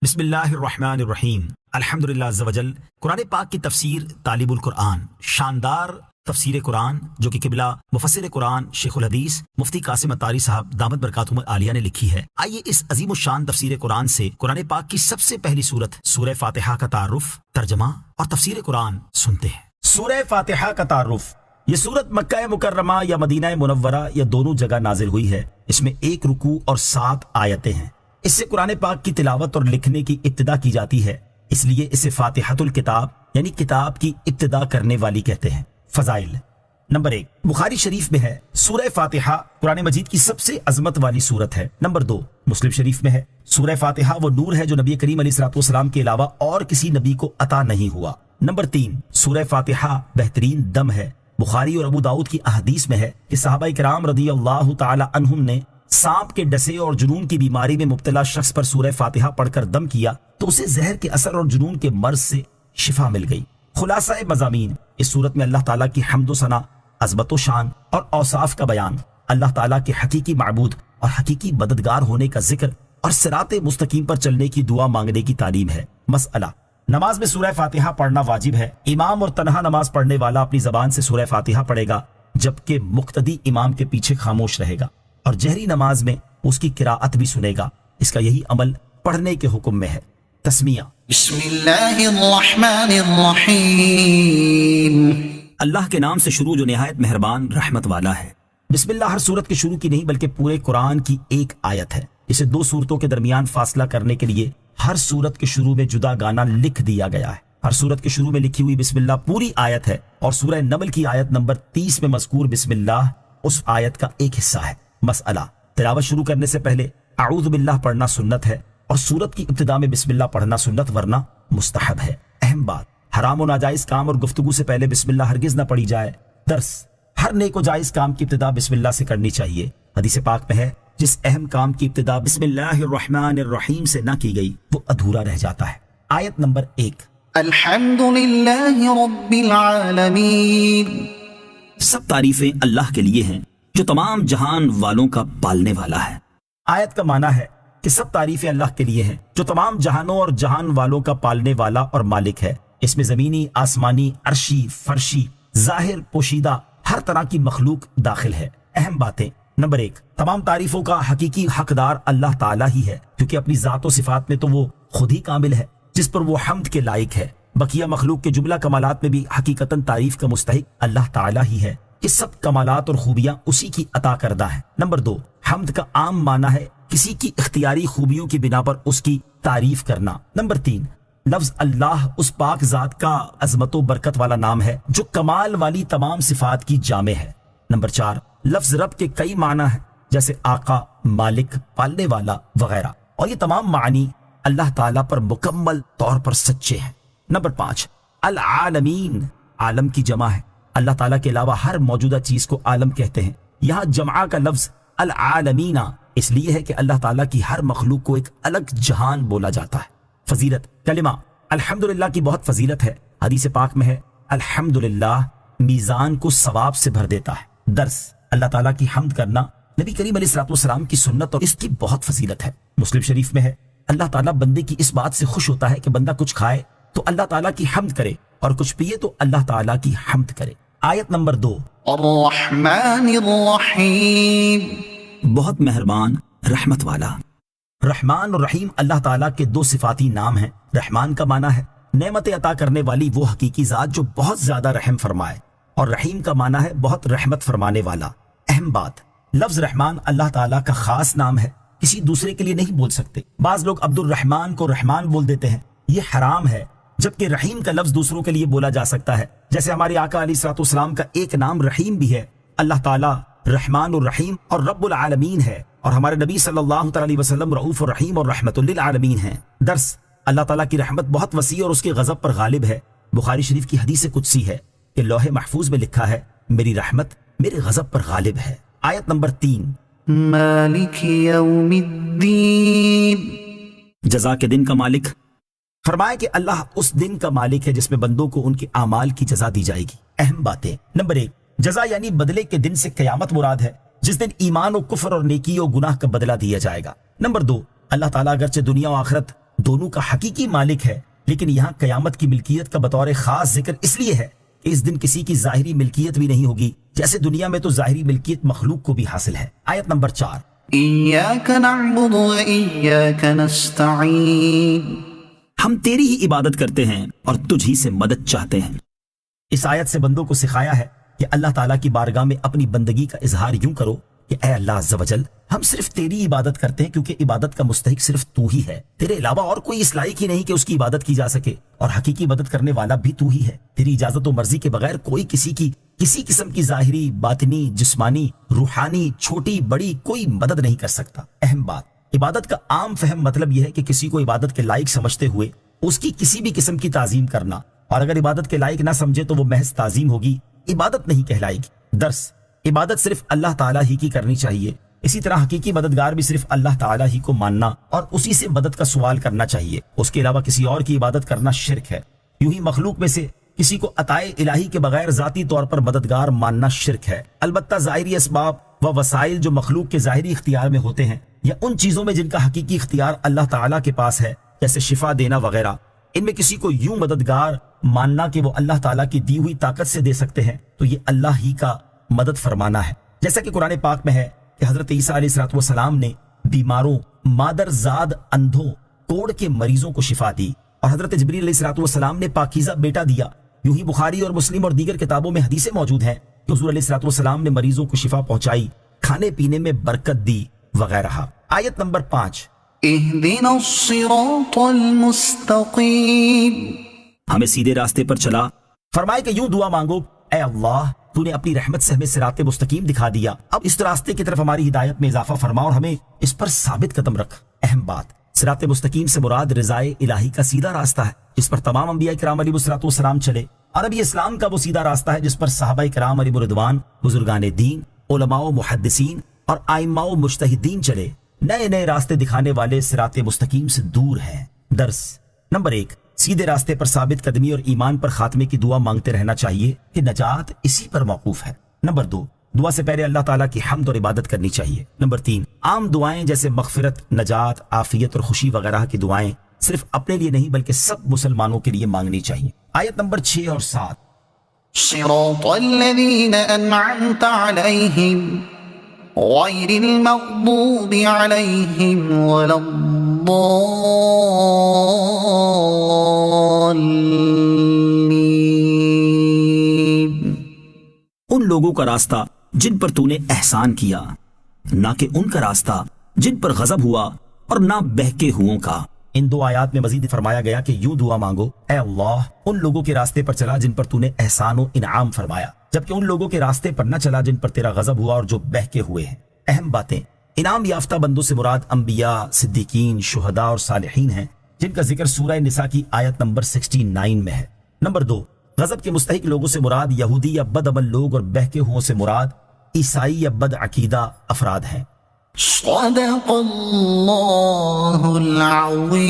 بسم اللہ الرحمن الرحیم الحمدللہ عز وجل۔ قرآن پاک کی تفسیر طالب القرآن، شاندار تفسیر قرآن جو کہ قبلہ مفسر قرآن شیخ الحدیث مفتی قاسم اتاری صاحب دامت برکاتہم العالیہ نے لکھی ہے۔ آئیے اس عظیم الشان تفسیر قرآن سے قرآن پاک کی سب سے پہلی سورت سورہ فاتحہ کا تعارف، ترجمہ اور تفسیر قرآن سنتے ہیں۔ سورہ فاتحہ کا تعارف۔ یہ سورت مکہ مکرمہ یا مدینہ منورہ یا دونوں جگہ نازل ہوئی ہے۔ اس میں 1 رکوع اور 7 آیتیں ہیں۔ اس سے قرآن پاک کی تلاوت اور لکھنے کی ابتدا کی جاتی ہے، اس لیے اسے فاتحۃ الکتاب یعنی کتاب کی ابتدا کرنے والی کہتے ہیں۔ فضائل۔ نمبر 1، بخاری شریف میں ہے سورہ فاتحہ قرآن مجید کی سب سے عظمت والی سورت ہے۔ نمبر 2، مسلم شریف میں ہے سورہ فاتحہ وہ نور ہے جو نبی کریم علیہ الصلوۃ والسلام کے علاوہ اور کسی نبی کو عطا نہیں ہوا۔ نمبر 3، سورہ فاتحہ بہترین دم ہے۔ بخاری اور ابو داؤد کی احادیث میں ہے کہ صحابہ کرام رضی اللہ تعالی عنہم نے سانپ کے ڈسے اور جنون کی بیماری میں مبتلا شخص پر سورہ فاتحہ پڑھ کر دم کیا تو اسے زہر کے اثر اور جنون کے مرض سے شفا مل گئی۔ خلاصہ مضامین، اس صورت میں اللہ تعالیٰ کی حمد و ثنا، عظمت و شان اور اوصاف کا بیان، اللہ تعالیٰ کے حقیقی معبود اور حقیقی مددگار ہونے کا ذکر اور صراط مستقیم پر چلنے کی دعا مانگنے کی تعلیم ہے۔ مسئلہ، نماز میں سورہ فاتحہ پڑھنا واجب ہے۔ امام اور تنہا نماز پڑھنے والا اپنی زبان سے سورہ فاتحہ پڑھے گا جبکہ مقتدی امام کے پیچھے خاموش رہے گا، اور جہری نماز میں اس کی قراءت بھی سنے گا۔ اس کا یہی عمل پڑھنے کے حکم میں ہے۔ تسمیہ، بسم اللہ الرحمن الرحیم، اللہ کے نام سے شروع جو نہایت مہربان رحمت والا ہے۔ بسم اللہ ہر سورت کے شروع کی نہیں بلکہ پورے قرآن کی ایک آیت ہے۔ اسے 2 سورتوں کے درمیان فاصلہ کرنے کے لیے ہر سورت کے شروع میں جدا گانا لکھ دیا گیا ہے۔ ہر سورت کے شروع میں لکھی ہوئی بسم اللہ پوری آیت ہے، اور سورہ نمل کی آیت نمبر 30 میں مذکور بسم اللہ اس آیت کا ایک حصہ ہے۔ مسئلہ، تلاوت شروع کرنے سے پہلے اعوذ باللہ پڑھنا سنت ہے، اور سورت کی ابتدا میں بسم اللہ پڑھنا سنت ورنہ مستحب ہے۔ اہم بات، حرام و ناجائز کام اور گفتگو سے پہلے بسم اللہ ہرگز نہ پڑھی جائے۔ درس، ہر نیک و جائز کام کی ابتدا بسم اللہ سے کرنی چاہیے۔ حدیث پاک میں ہے جس اہم کام کی ابتدا بسم اللہ الرحمن الرحیم سے نہ کی گئی وہ ادھورا رہ جاتا ہے۔ آیت نمبر 1، الحمد للہ رب العالمین، سب تعریفیں اللہ کے لیے ہیں جو تمام جہان والوں کا پالنے والا ہے۔ آیت کا معنی ہے کہ سب تعریفیں اللہ کے لیے ہیں جو تمام جہانوں اور جہان والوں کا پالنے والا اور مالک ہے۔ اس میں زمینی، آسمانی، عرشی، فرشی، ظاہر، پوشیدہ ہر طرح کی مخلوق داخل ہے۔ اہم باتیں، نمبر 1، تمام تعریفوں کا حقیقی حقدار اللہ تعالیٰ ہی ہے، کیونکہ اپنی ذات و صفات میں تو وہ خود ہی کامل ہے جس پر وہ حمد کے لائق ہے۔ بقیہ مخلوق کے جملہ کمالات میں بھی حقیقتاً تعریف کا مستحق اللہ تعالیٰ ہی ہے۔ یہ سب کمالات اور خوبیاں اسی کی عطا کردہ ہیں۔ نمبر 2، حمد کا عام معنی ہے کسی کی اختیاری خوبیوں کی بنا پر اس کی تعریف کرنا۔ نمبر 3، لفظ اللہ اس پاک ذات کا عظمت و برکت والا نام ہے جو کمال والی تمام صفات کی جامع ہے۔ نمبر 4، لفظ رب کے کئی معنی ہیں جیسے آقا، مالک، پالنے والا وغیرہ، اور یہ تمام معنی اللہ تعالیٰ پر مکمل طور پر سچے ہیں۔ نمبر 5، العالمین عالم کی جمع ہے۔ اللہ تعالیٰ کے علاوہ ہر موجودہ چیز کو عالم کہتے ہیں۔ یہاں جمعہ کا لفظ العالمین اس لیے ہے کہ اللہ تعالیٰ کی ہر مخلوق کو ایک الگ جہان بولا جاتا ہے۔ فضیلت، کلمہ الحمدللہ کی بہت فضیلت ہے۔ حدیث پاک میں ہے الحمدللہ میزان کو ثواب سے بھر دیتا ہے۔ درس، اللہ تعالیٰ کی حمد کرنا نبی کریم علیہ الصلوۃ والسلام کی سنت اور اس کی بہت فضیلت ہے۔ مسلم شریف میں ہے اللہ تعالیٰ بندے کی اس بات سے خوش ہوتا ہے کہ بندہ کچھ کھائے تو اللہ تعالیٰ کی حمد کرے اور کچھ پیے تو اللہ تعالیٰ کی حمد کرے۔ آیت نمبر 2، الرحمن الرحیم، بہت مہربان رحمت والا۔ رحمان اور رحیم اللہ تعالیٰ کے 2 صفاتی نام ہیں۔ رحمان کا معنی ہے نعمت عطا کرنے والی وہ حقیقی ذات جو بہت زیادہ رحم فرمائے، اور رحیم کا معنی ہے بہت رحمت فرمانے والا۔ اہم بات، لفظ رحمان اللہ تعالیٰ کا خاص نام ہے، کسی دوسرے کے لیے نہیں بول سکتے۔ بعض لوگ عبد الرحمن کو رحمان بول دیتے ہیں، یہ حرام ہے، جبکہ رحیم کا لفظ دوسروں کے لیے بولا جا سکتا ہے، جیسے ہمارے آقا علیہ الصلوۃ والسلام کا ایک نام رحیم بھی ہے۔ اللہ تعالیٰ رحمان الرحیم اور رب العالمین ہے، اور ہمارے نبی صلی اللہ تعالی وسلم رؤوف الرحیم اور رحمت للعالمین ہیں۔ درس، اللہ تعالیٰ کی رحمت بہت وسیع اور اس کے غضب پر غالب ہے۔ بخاری شریف کی حدیث قدسی ہے کہ لوح محفوظ میں لکھا ہے میری رحمت میرے غضب پر غالب ہے۔ آیت نمبر 3، مالک یوم الدین، جزا کے دن کا مالک۔ فرمایا کہ اللہ اس دن کا مالک ہے جس میں بندوں کو ان کے اعمال کی جزا دی جائے گی۔ اہم باتیں، نمبر 1، جزا یعنی بدلے کے دن سے قیامت مراد ہے جس دن ایمان و کفر اور نیکی و گناہ کا بدلہ دیا جائے گا۔ نمبر 2، اللہ تعالیٰ اگرچہ دنیا و آخرت دونوں کا حقیقی مالک ہے، لیکن یہاں قیامت کی ملکیت کا بطور خاص ذکر اس لیے ہے کہ اس دن کسی کی ظاہری ملکیت بھی نہیں ہوگی، جیسے دنیا میں تو ظاہری ملکیت مخلوق کو بھی حاصل ہے۔ آیت نمبر 4، إياك نعبد وإياك نستعين۔ ہم تیری ہی عبادت کرتے ہیں اور تجھ ہی سے مدد چاہتے ہیں۔ اس آیت سے بندوں کو سکھایا ہے کہ اللہ تعالیٰ کی بارگاہ میں اپنی بندگی کا اظہار یوں کرو کہ اے اللہ عز و جل، ہم صرف تیری عبادت کرتے ہیں، کیونکہ عبادت کا مستحق صرف تو ہی ہے، تیرے علاوہ اور کوئی اس لائق ہی نہیں کہ اس کی عبادت کی جا سکے، اور حقیقی مدد کرنے والا بھی تو ہی ہے۔ تیری اجازت و مرضی کے بغیر کوئی کسی قسم کی ظاہری، باطنی، جسمانی، روحانی، چھوٹی بڑی کوئی مدد نہیں کر سکتا۔ اہم بات، عبادت کا عام فہم مطلب یہ ہے کہ کسی کو عبادت کے لائق سمجھتے ہوئے اس کی کسی بھی قسم کی تعظیم کرنا، اور اگر عبادت کے لائق نہ سمجھے تو وہ محض تعظیم ہوگی، عبادت نہیں کہلائے گی۔ درس، عبادت صرف اللہ تعالیٰ ہی کی کرنی چاہیے۔ اسی طرح حقیقی مددگار بھی صرف اللہ تعالیٰ ہی کو ماننا اور اسی سے مدد کا سوال کرنا چاہیے، اس کے علاوہ کسی اور کی عبادت کرنا شرک ہے۔ یوں ہی مخلوق میں سے کسی کو عطائے الہی کے بغیر ذاتی طور پر مددگار ماننا شرک ہے۔ البتہ ظاہری اسباب و وسائل جو مخلوق کے ظاہری اختیار میں ہوتے ہیں، یا ان چیزوں میں جن کا حقیقی اختیار اللہ تعالیٰ کے پاس ہے، جیسے شفا دینا وغیرہ، ان میں کسی کو یوں مددگار ماننا کہ وہ اللہ تعالیٰ کی دی ہوئی طاقت سے دے سکتے ہیں، تو یہ اللہ ہی کا مدد فرمانا ہے۔ جیسا کہ قرآن پاک میں ہے کہ حضرت عیسیٰ علیہ السلام نے بیماروں، مادر زاد اندھوں، کوڑ کے مریضوں کو شفا دی، اور حضرت جبریل علیہ السلام نے پاکیزہ بیٹا دیا۔ یوں ہی بخاری اور مسلم اور دیگر کتابوں میں حدیثیں موجود ہیں کہ حضور علیہ السلام نے مریضوں کو شفا پہنچائی، کھانے پینے میں برکت دی وغیرہ۔ آیت نمبر 5، اهدنا الصراط المستقيم۔ ہمیں سیدھے راستے پر چلا۔ فرمائے کہ یوں دعا مانگو، اے اللہ، تو نے اپنی رحمت سے ہمیں صراط مستقیم دکھا دیا، اب اس راستے کی طرف ہماری ہدایت میں اضافہ فرما اور ہمیں اس پر ثابت قدم رکھ۔ اہم بات، صراط مستقیم سے مراد رضائے الہی کا سیدھا راستہ ہے، جس پر تمام انبیاء کرام علیہ السلام چلے، اور اب یہ اسلام کا وہ سیدھا راستہ ہے جس پر صحابہ کرام علیہ رضوان، بزرگان دین، علماء و محدثین اور ائمہ و مجتہدین چلے۔ نئے نئے راستے دکھانے والے صراط مستقیم سے دور ہیں۔ درس نمبر 1، سیدھے راستے پر ثابت قدمی اور ایمان پر خاتمے کی دعا مانگتے رہنا چاہیے کہ نجات اسی پر موقوف ہے۔ نمبر 2، دعا سے پہلے اللہ تعالیٰ کی حمد اور عبادت کرنی چاہیے۔ نمبر 3، عام دعائیں جیسے مغفرت، نجات، عافیت اور خوشی وغیرہ کی دعائیں صرف اپنے لیے نہیں بلکہ سب مسلمانوں کے لیے مانگنی چاہیے۔ آیت نمبر 6 اور 7، صراط الذين أنعمت عليهم غير المغضوب عليهم ولا الضالين۔ ان لوگوں کا راستہ جن پر تو نے احسان کیا، نہ کہ ان کا راستہ جن پر غضب ہوا اور نہ بہکے ہوئوں کا۔ ان 2 آیات میں مزید فرمایا گیا کہ یوں دعا مانگو، اے اللہ، ان لوگوں کے راستے پر چلا جن پر تو نے احسان و انعام فرمایا، جبکہ ان لوگوں کے راستے پر نہ چلا جن پر تیرا غضب ہوا اور جو بہکے ہوئے ہیں۔ اہم باتیں، انعام یافتہ بندوں سے مراد انبیاء، صدیقین، شہداء اور صالحین ہیں، جن کا ذکر سورہ نساء کی آیت نمبر 69 میں ہے۔ نمبر 2، غضب کے مستحق لوگوں سے مراد یہودی یا بد عمل لوگ، اور بہکے ہوئوں سے مراد عیسائی یا بد عقیدہ افراد ہیں۔ صدق اللہ العظیم۔